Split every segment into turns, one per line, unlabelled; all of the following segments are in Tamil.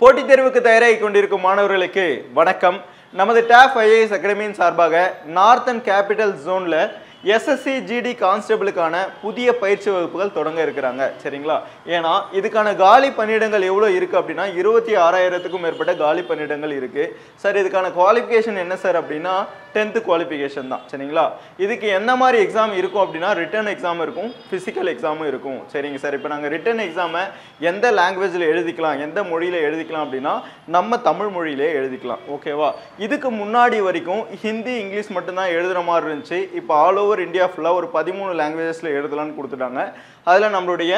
போட்டித் தேர்வுக்கு தயாராகி கொண்டிருக்கும் மாணவர்களுக்கு வணக்கம். நமது டாப் ஐஏஎஸ் அகாடமியின் சார்பாக நார்த்தன் கேபிட்டல் ஜோன்ல எஸ்எஸ்சி ஜிடி கான்ஸ்டபிளுக்கான புதிய பயிற்சி வகுப்புகள் தொடங்க இருக்கிறாங்க. சரிங்களா? ஏன்னா இதுக்கான காலி பணியிடங்கள் எவ்வளோ இருக்குது அப்படின்னா 26,000க்கும் மேற்பட்ட காலி பணியிடங்கள் இருக்குது. சார் இதுக்கான குவாலிஃபிகேஷன் என்ன சார் அப்படின்னா 10th குவாலிஃபிகேஷன் தான். சரிங்களா? இதுக்கு என்ன மாதிரி எக்ஸாம் இருக்கும் அப்படின்னா ரிட்டன் எக்ஸாம் இருக்கும், ஃபிசிக்கல் எக்ஸாமும் இருக்கும். சரிங்க சார், இப்போ நாங்கள் ரிட்டன் எக்ஸாமை எந்த லாங்குவேஜில் எழுதிக்கலாம், எந்த மொழியில் எழுதிக்கலாம் அப்படின்னா நம்ம தமிழ் மொழியிலே எழுதிக்கலாம். ஓகேவா? இதுக்கு முன்னாடி வரைக்கும் ஹிந்தி இங்கிலீஷ் மட்டும்தான் எழுதுகிற மாதிரி இருந்துச்சு. இப்போ ஆல் ஓவர் இந்தியா ஃபுல்லாக ஒரு 13 லாங்குவேஜஸில் எழுதலான்னு கொடுத்துட்டாங்க. அதில் நம்மளுடைய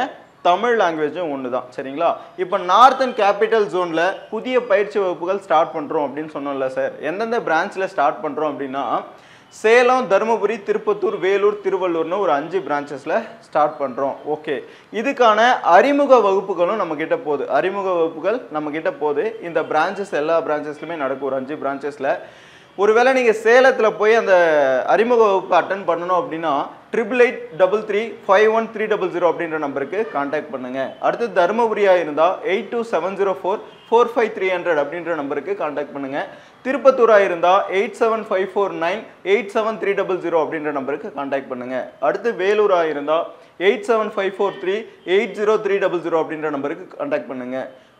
தமிழ் லாங்குவேஜும் ஒன்று தான். சரிங்களா? இப்போ நார்த்தன் கேபிட்டல் ஜோனில் புதிய பயிற்சி வகுப்புகள் ஸ்டார்ட் பண்ணுறோம் அப்படின்னு சொன்னோம்ல சார். எந்தெந்த பிரான்ச்சில் ஸ்டார்ட் பண்ணுறோம் அப்படின்னா சேலம், தருமபுரி, திருப்பத்தூர், வேலூர், திருவள்ளூர்னு ஒரு 5 பிரான்ச்சஸில் ஸ்டார்ட் பண்ணுறோம். ஓகே, இதுக்கான அறிமுக வகுப்புகளும் நம்மக்கிட்ட போகுது. அறிமுக வகுப்புகள் நம்மக்கிட்ட போகுது. இந்த பிரான்ச்சஸ் எல்லா பிரான்ச்சஸ்லையுமே நடக்கும். ஒரு 5 பிரான்ச்சஸில் ஒருவேளை நீங்கள் சேலத்தில் போய் அந்த அறிமுக வகுப்பு அட்டன் பண்ணணும் அப்படின்னா 8883351300 அப்படின்ற நம்பருக்கு கான்டாக்ட் பண்ணுங்க. அடுத்து தருமபுரியாக இருந்தால் 8270445300 அப்படின்ற நம்பருக்கு கான்டாக்ட் பண்ணுங்க. திருப்பத்தூராக இருந்தால் 8754987300 அப்படின்ற நம்பருக்கு கான்டாக்ட் பண்ணுங்க. அடுத்து வேலூராக இருந்தால் 8754380300 அப்படின்ற நம்பருக்கு கான்டாக்ட் பண்ணுங்க.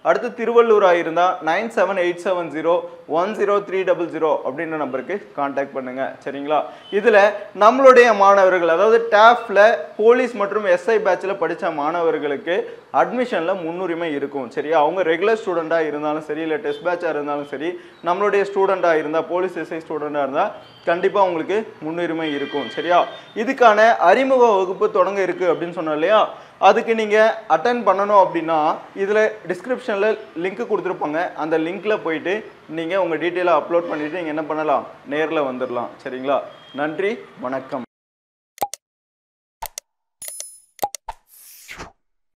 அடுத்து திருவள்ளூராக இருந்தால் 9787010300 அப்படின்ற நம்பருக்கு கான்டாக்ட் பண்ணுங்க. சரிங்களா? இதில் நம்மளுடைய மாணவர்கள், அதாவது டாஃப்ல போலீஸ் மற்றும் எஸ்ஐ பேட்சில் படித்த மாணவர்களுக்கு அட்மிஷனில் முன்னுரிமை இருக்கும். சரியா? அவங்க ரெகுலர் ஸ்டூடெண்ட்டாக இருந்தாலும் சரி, இல்லை டெஸ்ட் பேட்சாக இருந்தாலும் சரி, நம்மளுடைய ஸ்டூடெண்ட்டாக இருந்தால், போலீஸ் எஸ்ஐ ஸ்டூடெண்ட்டாக இருந்தால் கண்டிப்பாக உங்களுக்கு முன்னுரிமை இருக்கும். சரியா? இதுக்கான அறிமுக வகுப்பு தொடங்க இருக்குது அப்படின்னு சொன்னோம் இல்லையா? அதுக்கு நீங்கள் அட்டன் பண்ணணும் அப்படின்னா இதில் டிஸ்கிரிப்ஷனில் லிங்க் கொடுத்துருப்பாங்க. அந்த லிங்க்கில் போயிட்டு நீங்கள் உங்கள் டீட்டெயிலை அப்லோட் பண்ணிவிட்டு நீங்கள் என்ன பண்ணலாம், நேரில் வந்துடலாம். சரிங்களா? நன்றி, வணக்கம்.